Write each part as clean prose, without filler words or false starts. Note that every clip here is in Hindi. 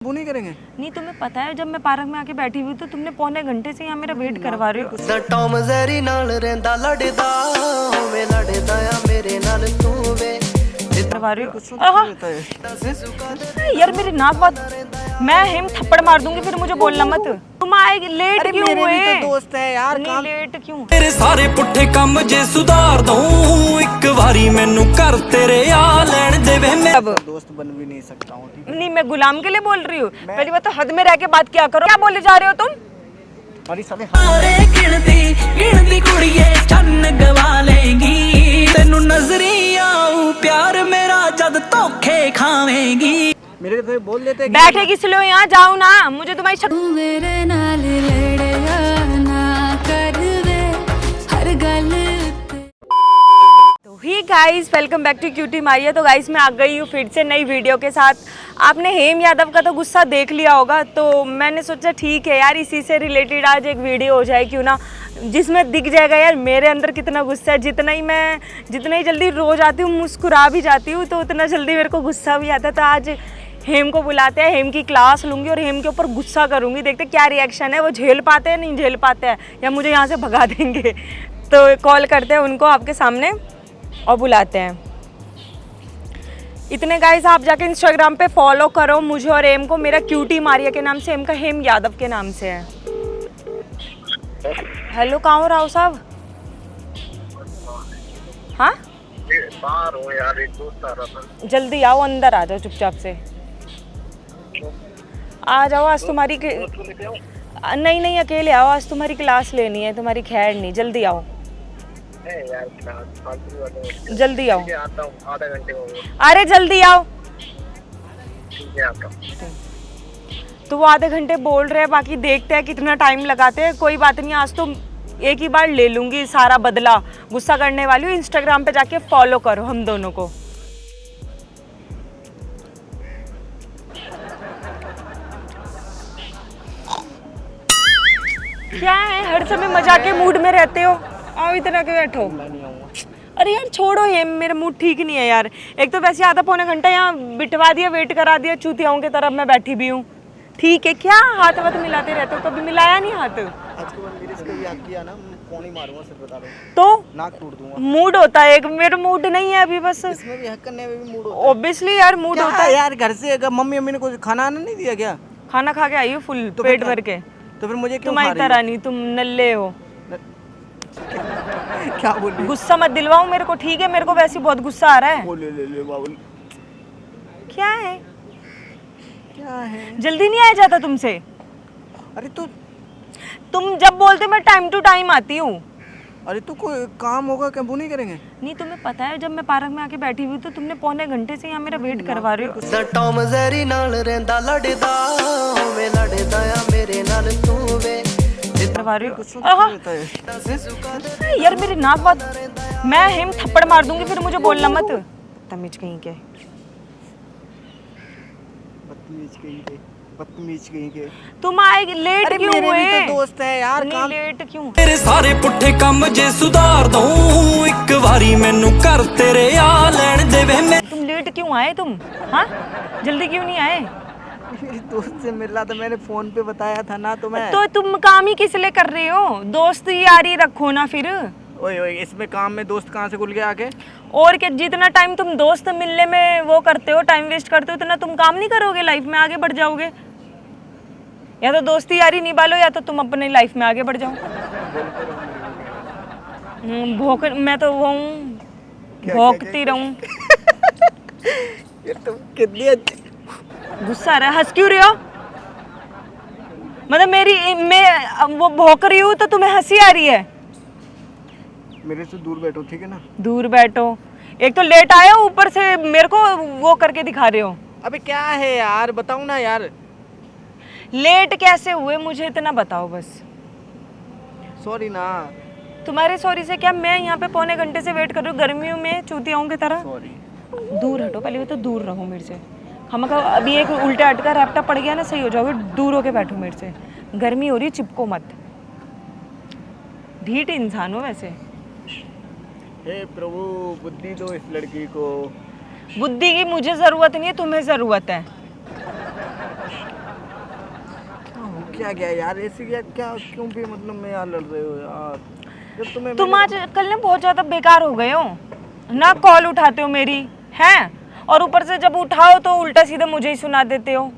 वो नहीं करेंगे। नहीं, तुम्हें पता है जब मैं पार्क में आके बैठी हुई तो तुमने पौने घंटे से यहाँ मेरा वेट करवा रहे हो। टॉम जेरी नाल रहंदा लड़दा होवे लड़दा आ मेरे नाल तू वे करवा रहे हो। यार मेरी नाक बात, मैं हिम थप्पड़ मार दूंगी फिर मुझे बोलना मत। तुम आए लेट क्यों मेरे हुए? भी तो दोस्त है यार, नहीं काम लेट क्यों? तेरे सारे पुੱਠੇ ਕੰਮ ਜੇ ਸੁਧਾਰ ਦਊਂ ਇੱਕ ਵਾਰੀ ਮੈਨੂੰ ਕਰ ਤੇਰੇ आ ਲੈਣ ਦੇਵੇ मैं अब दोस्त बन भी नहीं सकता हूँ, ठीक है। नहीं, मैं गुलाम के लिए बोल रही हूँ। पहली बात तो हद में रह के बात क्या करो। क्या बोले जा रहे हो तुम? हमारी साले हारे गिणती कुड़िए चन्न गवा लेगी तेनू नजरी आऊं प्यार मेरा जद धोखे खावेगी मेरे से बोल देते हैं कि बैठे किस लिए हो यहाँ? जाओ ना, मुझे तुम्हारी शक... मेरे नाल लड़या ना कर वे हर गल तो ही guys, welcome back to Cutie Maria. तो गाइस मैं आ गई हूँ फिर से नई वीडियो के साथ। आपने हेम यादव का तो गुस्सा देख लिया होगा, तो मैंने सोचा ठीक है यार, इसी से रिलेटेड आज एक वीडियो हो जाए क्यों ना, जिसमें दिख जाएगा यार मेरे अंदर कितना गुस्सा है। जितना ही जल्दी रोज आती हूँ मुस्कुरा भी जाती हूँ, तो उतना जल्दी मेरे को गुस्सा भी आता है। तो आज हेम को बुलाते हैं, हेम की क्लास लूँगी और हेम के ऊपर गुस्सा करूँगी। देखते क्या रिएक्शन है, वो झेल पाते हैं नहीं झेल पाते हैं, या मुझे यहाँ से भगा देंगे। तो कॉल करते हैं उनको आपके सामने और बुलाते हैं। इतने गाइस आप जाके इंस्टाग्राम पे फॉलो करो मुझे और हेम को। मेरा क्यूटी मारिया के नाम से, हेम का हेम यादव के नाम से है। हेलो, कहाँ हो राव साहब? हाँ बाहर हो यार, एक दोस्त आ रहा था। जल्दी आओ, अंदर आ जाओ चुपचाप से। आ जाओ, आज तुम्हारी नहीं अकेले आओ, आज तुम्हारी क्लास लेनी है, तुम्हारी खैर नहीं। जल्दी आओ, यार फालतू वाले जल्दी आओ। ठीक है, आता हूँ आधा घंटे में। अरे जल्दी आओ। ठीक है, आता हूँ। तो वो आधे घंटे बोल रहे हैं, बाकी देखते हैं कितना टाइम लगाते हैं। कोई बात नहीं, आज तो एक ही बार ले लूंगी सारा बदला। गुस्सा करने वाली हूँ। इंस्टाग्राम पे जाके फॉलो करो हम दोनों को। क्या है, हर समय मजाक के मूड में रहते हो? आओ इधर आके बैठो। अरे यार छोड़ो, ये मेरा मूड ठीक नहीं है यार। एक तो वैसे आधा पौने घंटा यहाँ बिठवा दिया, वेट करा दिया, चूतियाओं की तरफ मैं बैठी भी हूँ। ठीक है, क्या हाथ वाथ मिलाते रहते हो? कभी मिलाया नहीं हाथ? आज के बाद मेरे से कभी याद किया ना, मैं फोन ही मारूंगा, सिर्फ बता दो, तो नाक तोड़ दूंगा। मूड होता है एक, मेरा मूड नहीं है अभी बस। इसमें भी हक करने में भी मूड होता है। ऑब्वियसली यार मूड क्या होता है। यार, घर से अगर मम्मी ने कुछ खाना आना नहीं दिया क्या? खाना खा के आई हो फुल तो पेट फिर भर के। तो फिर मुझे क्यों तुम्हारी खा रही तरह नहीं, तुम नल्ले हो। हो? क्या बोल रही हो? गुस्सा मत दिलवाओ मेरे को, ठीक है? मेरे को वैसे ही बहुत गुस्सा आ रहा है। वो ले बाबुल। क्या है, क्या है? जल्दी नहीं आया जाता तुमसे? अरे तो तुम जब बोलते मैं टाइम टू टाइम आती हूँ। अरे तो कोई काम होगा क्या, वो नहीं करेंगे? नहीं, तुम्हें पता है जब मैं पार्क में आके बैठी हुई तो तुमने पौने घंटे से यहाँ मेरा वेट करवा रहे हो। टॉम जेरी नाल रहंदा लड़दा होवे लड़दा आ मेरे नाल तू वे करवा रहे हो। गुस्सा आहा, क्यों रहता है? यार मेरी नाक बात, मैं हिम थप्पड़ मार दूंगी फिर मुझे बोलना मत। तमीज कहीं के। बदतमीज कहीं के। तुम आए लेट अरे क्यों मेरे हुए? भी तो दोस्त है यार, नहीं काम लेट क्यों? तेरे सारे पुੱਠੇ ਕੰਮ ਜੇ ਸੁਧਾਰ ਦਊਂ ਇੱਕ ਵਾਰੀ ਮੈਨੂੰ ਕਰ ਤੇਰੇ ਆ ਲੈਣ ਦੇਵੇ मैं तुम लेट क्यों आए तुम? हाँ, जल्दी क्यों नहीं आए? मेरी दोस्त से मिला था, मैंने फोन पे बताया था ना तुम्हें। तो तुम काम ही किस लिए कर रहे हो? दोस्त यारी रखो ना फिर। ओए इसमें काम में दोस्त कहाँ से खुल गया आके? और क्या, जितना टाइम तुम दोस्त मिलने में वो करते हो, टाइम वेस्ट करते हो, उतना तुम काम नहीं करोगे, लाइफ में आगे बढ़ जाओगे। या तो दोस्ती यारी निभालो या तो तुम अपनी लाइफ में आगे बढ़ जाओ। भौंक, मैं तो वो हूँ, भौंकती रहूं। ये तुम कितनी अच्छी। गुस्सा आ रहा है, हंस क्यों रहे हो? मतलब मैं वो भौंक रही हूँ तो तुम्हें हंसी आ रही है? मेरे से दूर बैठो, ठीक है ना? दूर बैठो। एक तो लेट आए हो, ऊपर से मेरे को वो करके दिखा रहे हो। अबे क्या है यार, बताओ ना यार। लेट कैसे हुए मुझे इतना बताओ बस। सॉरी ना। तुम्हारे सॉरी से क्या, मैं यहाँ पे पौने घंटे से वेट कर रही हूँ गर्मियों में चूतियाओं की तरह। सॉरी। दूर हटो, पहले तो दूर रहो मेरे से। हम अभी एक उल्टा अटका रैप्टा पड़ गया ना, सही हो जाओगे। दूर होके बैठो मेरे से, गर्मी हो रही, चिपको मत। ढीठ इंसान हो वैसे। हे प्रभु, बुद्धि दो इस लड़की को। बुद्धि की मुझे जरूरत नहीं है, तुम्हें जरूरत है। क्या क्या यार, ऐसी क्या क्यों भी मतलब में यार लड़ रहे हो यार? जब तुम्हें तुम आज कल ने बहुत ज्यादा बेकार हो गए हो ना, कॉल उठाते हो मेरी हैं, और ऊपर से जब उठाओ तो उल्टा सीधा मुझे ही सुना देते हो।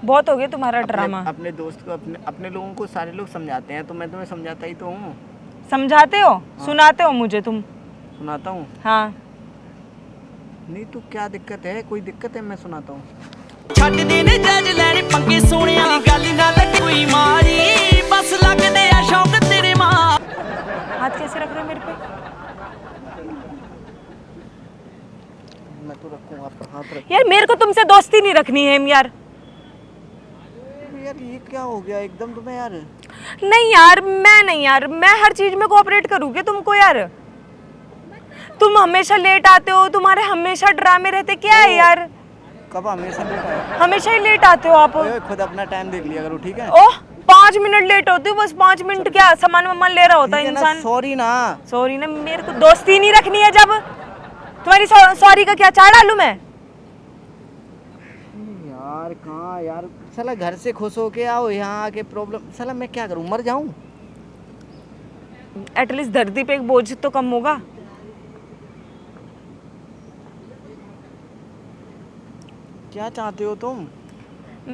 बहुत हो गया तुम्हारा ड्रामा। अपने दोस्त को अपने लोगों को सारे लोग समझाते हैं, तो मैं तुम्हें समझाता ही तो हूँ। समझाते हो? सुनाते हो मुझे तुम? सुनाता हूँ। हाँ। नहीं तो क्या दिक्कत है? कोई दिक्कत है? मैं सुनाता हूँ। ਛੱਡ ਦੇ ਨੇ ਜੱਜ ਲੈਣੇ ਪੰਗੇ ਸੋਹਣਿਆ ਗੱਲ ਨਾ ਲੱਗੇ ਕੋਈ ਮਾਰੀ ਬਸ ਲੱਗਦੇ ਆ ਸ਼ੌਕ ਤੇਰੇ ਮਾਂ। हाथ कैसे रख रहे हो मेरे पे? मैं तो रखूँ आपका हाथ रख। यार मेरे को तुमसे दोस्ती नहीं रखनी है यार। यार ये क्या हो गया एकदम तुम्हें यार? नहीं यार, मैं नहीं यार, मैं हर चीज में कोऑपरेट करूँगी तुमको यार। तुम हमेशा लेट आते हो, तुम्हारे हमेशा ड्रामे रहते, क्या है यार? कब हमेशा लेट आए? हमेशा ही लेट आते हो आप। ओए, खुद अपना टाइम देख लिया करो, ठीक है? ओह 5 मिनट लेट होती हूँ, बस 5 मिनट क्या सामान वामान ले रहा होता है इंसान। सॉरी ना। सॉरी ना, मेरे को दोस्ती नहीं रखनी है। जब तुम्हारी सॉरी का क्या चाड़ डालूं मैं? यार कहाँ यार, साला घर से खुश होके आओ, यहाँ आके प्रॉब्लम। साला मैं क्या करूँ, मर जाऊँ? एटलीस्ट धरती पे एक बोझ तो कम होगा। क्या चाहते हो तुम?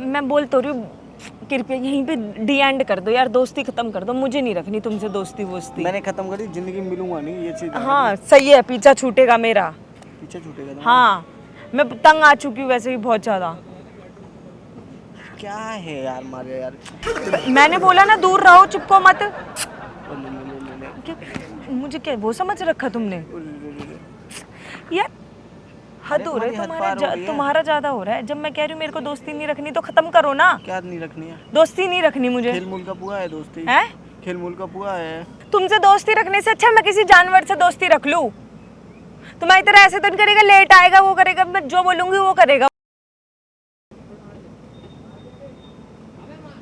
मैं बोल तो रही हूँ, कृपया यहीं पे डी एंड कर दो यार, दोस्ती खत्म कर दो, मुझे नहीं रखनी तुमसे दोस्ती वोस्ती। मैंने खत्म कर दी, जिंदगी में मिलूंगा नहीं ये चीज। हाँ सही है, पीछा छूटेगा मेरा। पीछे छूटेगा तुम्हारा? हाँ, मैं तंग आ चुकी हूँ वैसे भी बहुत ज्यादा। क्या है यार मारे यार। मैंने बोला ना दूर रहो, चिपको मत। ले। मुझे क्या वो समझ रखा तुमने यार? हद हो रहा है तुम्हारा, तुम्हारा ज्यादा हो रहा है। जब मैं कह रही हूँ मेरे को दोस्ती नहीं रखनी तो खत्म करो ना। क्या नहीं रखनी है? दोस्ती नहीं रखनी मुझे। खेल मूल का पुआ है दोस्ती है? खेल मूल का पुआ है। तुमसे दोस्ती रखने से अच्छा मैं किसी जानवर से दोस्ती रख लूं। तुम्हारी तरह ऐसे तो नहीं करेगा, लेट आएगा वो करेगा, मैं जो बोलूंगी वो करेगा।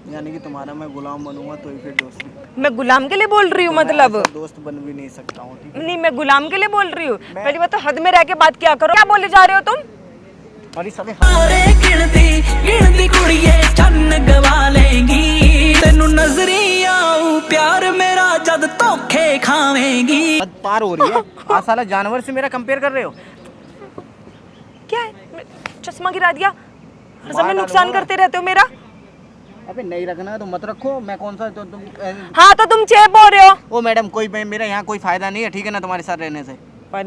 यानी कि तुम्हारा मैं गुलाम बनूंगा तो ही फिर दोस्ती। मैं गुलाम के लिए बोल रही हूँ मतलब? मैं ऐसा दोस्त बन भी नहीं सकता हूँ, ठीक है? नहीं, मैं गुलाम के लिए बोल रही हूँ। पहली बात तो हद में रह के बात क्या करो। क्या बोले जा रहे हो तुम? हमारी सभी ਸਾਰੇ ਗਿਣਦੀ ਕੁੜੀਏ ਚੰਨ ਗਵਾ ਲੇਗੀ ਤੈਨੂੰ ਨਜ਼ਰੀ ਆਉ ਪਿਆਰ ਮੇਰਾ ਜਦ ਧੋਖੇ ਖਾਵੇਂਗੀ। हद पार हो रही है। आज साला जानवर से मेरा कंपेयर कर रहे हो? क्या है? चश्मा गिरा दिया, हर समय नुकसान करते रहते हो मेरा। अबे नहीं रखना है तो मत रखो। मैं कौन सा तो तुम हाँ तो तुम चेप हो रहे हो। ओ मैडम, कोई मेरा यहाँ कोई फायदा नहीं है, ठीक है ना, तुम्हारे साथ रहने से?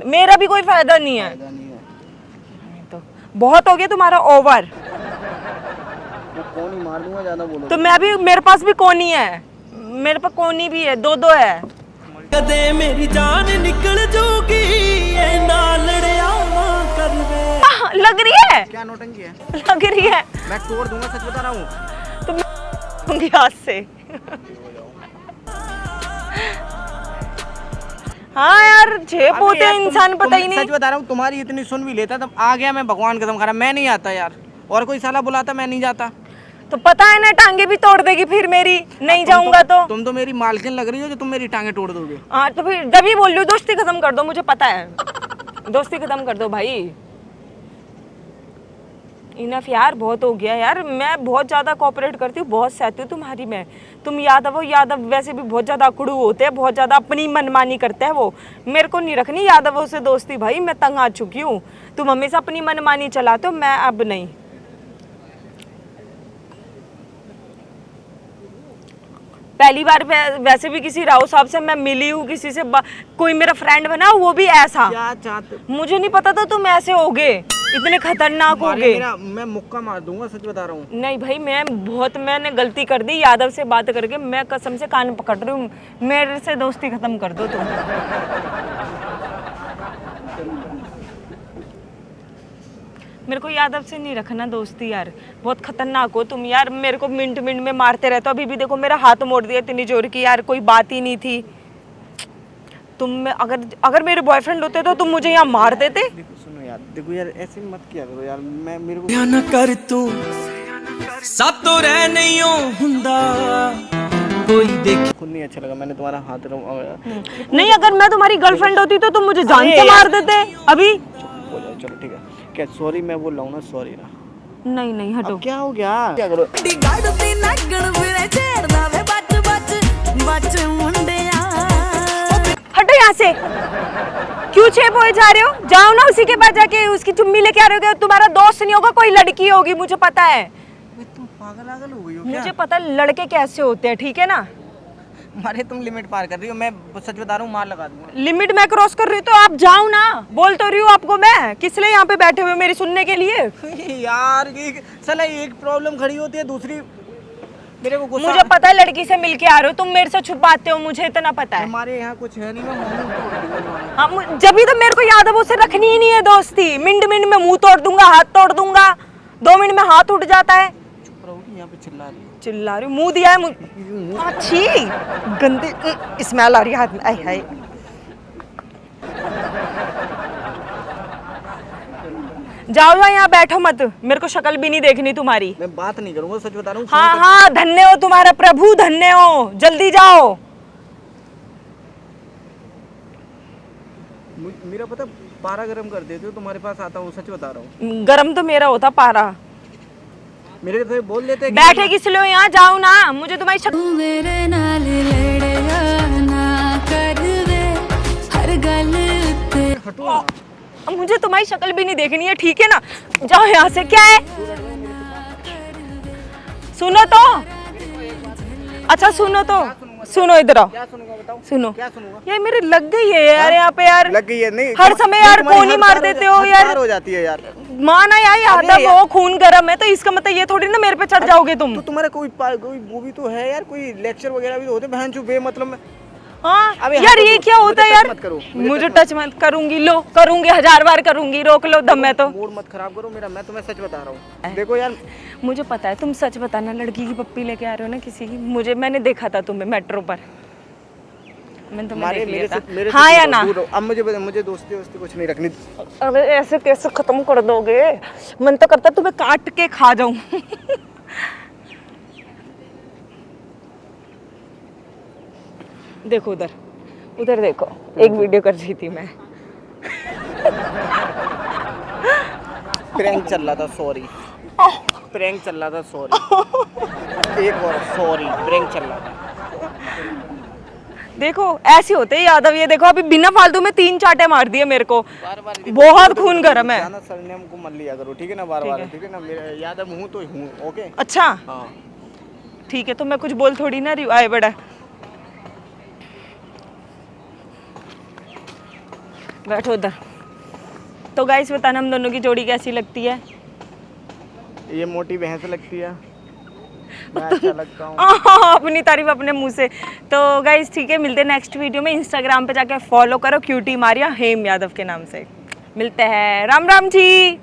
मेरा भी कोई फायदा नहीं है। फायदा नहीं है तो बहुत हो गया तुम्हारा ओवर। मैं कौन ही मार दूंगा, ज्यादा बोलो तो मैं भी, मेरे पास भी कोनी है, मेरे पास कोनी भी है, दो है। ਕਦੇ ਮੇਰੀ ਜਾਨ ਨਿਕਲ ਜੂਗੀ ਐ ਨਾਲ ਲੜਿਆ ਨਾ ਕਰਵੇ। लग रही है? क्या नौटंकी है? लग रही है मैं तोड़ दूंगा, सच बता रहा हूँ। तो मैं दूंगी हाथ से। हाँ यार, झेप होते हैं इंसान, पता ही नहीं। सच बता रहा हूँ, तुम्हारी इतनी सुन भी लेता तब आ गया मैं, भगवान कसम खा रहा, मैं नहीं आता यार। और कोई साला बुलाता मैं नहीं जाता। तो पता है ना, टांगे भी तोड़ देगी फिर मेरी, नहीं जाऊंगा तो। तुम तो मेरी मालकिन लग रही हो जो तुम मेरी टांगे तोड़ दोगे। हाँ तो फिर जब ही बोल रही हूँ दोस्ती खत्म कर दो, मुझे पता है, दोस्ती खत्म कर दो भाई। इनफ यार, बहुत हो गया यार। मैं बहुत ज़्यादा कोऑपरेट करती हूँ, बहुत सहती हूँ तुम्हारी मैं। तुम यादव वैसे भी बहुत ज़्यादा अकड़ू होते हैं, बहुत ज़्यादा अपनी मनमानी करते हैं वो। मेरे को नहीं रखनी यादवों से दोस्ती भाई, मैं तंग आ चुकी हूँ। तुम हमेशा अपनी मनमानी चलाते हो, मैं अब नहीं। पहली बार वैसे भी किसी राव साहब से मैं मिली हूँ, किसी से कोई मेरा फ्रेंड बना, वो भी ऐसा। क्या चाहते? मुझे नहीं पता था तुम ऐसे होगे, इतने खतरनाक होगे। मैं मुक्का मार दूंगा, सच बता रहा हूँ। नहीं भाई, मैंने गलती कर दी यादव से बात करके। मैं कसम से कान पकड़ रही हूँ, मेरे से दोस्ती खत्म कर दो तुम। मेरे को यादव से नहीं रखना दोस्ती यार, बहुत खतरनाक हो तुम यार। मेरे को मिनट मिनट में मारते रहते हो। अभी भी देखो मेरा हाथ मोड़ दिया इतनी जोर की यार, कोई बात ही नहीं थी। तुम अगर मेरे बॉयफ्रेंड होते तो तुम मुझे यहाँ मार देते। सुनो यार, देखो यार, ऐसे मत किया करो यार। मैं मेरे को या ना कर तू सब तो रह नहीं हुंदा कोई देख। खुद नहीं अच्छा लगा, मैंने तुम्हारा हाथ नहीं, अगर मैं तुम्हारी गर्लफ्रेंड होती तो तुम मुझे जान से मार देते अभी। चलो ठीक है। क्या सॉरी मैं बोल रहा हूँ ना, सॉरी ना। नहीं नहीं हटो। अब क्या हो गया? क्या करो? दी गड़ती लगन फिरे छेड़दा वे बच बच बच मुंडिया हटो यहाँ से। क्यों छेप होए जा रहे हो? जाओ ना उसी के पास जाके उसकी चुम्मी लेके आ रहे हो। तुम्हारा दोस्त नहीं होगा, कोई लड़की होगी, मुझे पता है। तुम पागल हो गई हो क्या? मुझे पता है लड़के कैसे होते हैं, ठीक है ना? अरे तुम लिमिट पार कर रही हो, मैं सच बता रहा हूँ, मार लगा दूंगा। लिमिट मैं क्रॉस कर रही हूँ तो आप जाओ ना। बोल तो रही हूँ आपको मैं, किस लिए यहाँ पे बैठे हुए मेरी सुनने के लिए? यार साला एक प्रॉब्लम खड़ी होती है, दूसरी मेरे को गुस्सा। मुझे पता है लड़की से मिलके आ रहे हो तुम, मेरे से छुपाते हो, मुझे इतना पता है। हमारे यहाँ कुछ है नहीं, मैं मुंह तोड़ दूंगा। हाँ, जब भी तो मेरे को याद है वो से रखनी ही नहीं है दोस्ती। मिनट मिनट में मुंह तोड़ दूंगा, हाथ तोड़ दूंगा, 2 मिनट में हाथ उठ जाता है। चुप रहो, यहाँ पे चिल्ला रही है। चिल्ला रही हूँ, मुंह दिया है अच्छी गंदी स्मेल आ रही है हाथ में। आय हाय। जाओ जाओ, यहाँ बैठो मत, मेरे को शक्ल भी नहीं देखनी तुम्हारी। मैं बात नहीं करूंगा, सच बता रहा हूँ। हाँ हाँ, धन्य हो तुम्हारा प्रभु, धन्य हो, जल्दी जाओ। मेरा पता पारा गरम कर देते हो, तुम्हारे पास आता हूँ, सच बता रहा हूँ। गरम तो मेरा होता पारा। मेरे से बोल देते हैं कि बैठे किस लिए हो यहाँ? जाओ ना, मुझे तुम्हारी शक्ल। तू मेरे नाल लड़या ना कर वे हर गल उत्ते हटो ना। अब मुझे तुम्हारी शक्ल भी नहीं देखनी है, ठीक है ना? जाओ यहाँ से। क्या है? सुनो तो, अच्छा सुनो तो, सुनो इधर आओ। क्या सुनूंगा बताओ? सुनो, क्या सुनूंगा? यार मेरे लग गई है यार यहाँ पे यार। लग गई है? नहीं हर समय यार तुम्हारी कौन ही हद मार पार देते हो हो हद यार। पार हो जाती है यार। माना यार यादव यार। वो खून गर्म है, तो इसका मतलब ये थोड़ी ना मेरे पे चढ़ जाओगे तुम। तो तुम्हारा कोई वो भी तो है यार, कोई लेक्चर वगैरह भी तो होते, बहन चुप मतलब में। हाँ अबे यार, हाँ, ये तो क्या होता है मुझे यार? टच मत करो, मुझे टच मत करूंगी, लो करूंगी, 1000 बार करूंगी, रोक लो दम। मैं तो मूड मत खराब करो मेरा, मैं तुम्हें सच बता रहा हूँ। देखो यार, मुझे पता है, तुम सच बताना, लड़की की पप्पी लेके आ रहे हो ना किसी की। मैंने देखा था तुम्हें मेट्रो पर, मैंने तुम्हें देख लिया था। मेरे हाँ या ना? दूर रहो। अब मुझे दोस्ती कुछ नहीं रखनी। अरे ऐसे कैसे खत्म कर दोगे? मन तो करता तुम्हें काट के खा जाऊं। देखो उधर, उधर देखो, एक वीडियो कर रही थी मैं। प्रैंक चल रहा था, सॉरी। प्रैंक चल रहा था, सॉरी। एक और सॉरी, प्रैंक चल रहा था। देखो ऐसे होते हैं यादव, ये देखो अभी बिना फालतू में 3 चाटे मार दिए मेरे को। बार बहुत खून गर्म है। जाना सरनेम को मत लिया करो, ठीक है ना? बार ठीक है ना? मेरा यादव हूँ तो हूँ, ओके? अच्छा हाँ ठीक है, तो मैं कुछ बोल थोड़ी ना रही हूँ। आए बड़ा बैठो उधर। तो गाइस बताना हम दोनों की जोड़ी कैसी लगती है? ये मोटी भैंस लगती है, मैं अच्छा लगता हूँ। अपनी तारीफ अपने मुंह से। तो गाइस ठीक है, मिलते हैं नेक्स्ट वीडियो में। इंस्टाग्राम पे जाके फॉलो करो, क्यूटी मारिया हेम यादव के नाम से। मिलते हैं, राम राम जी।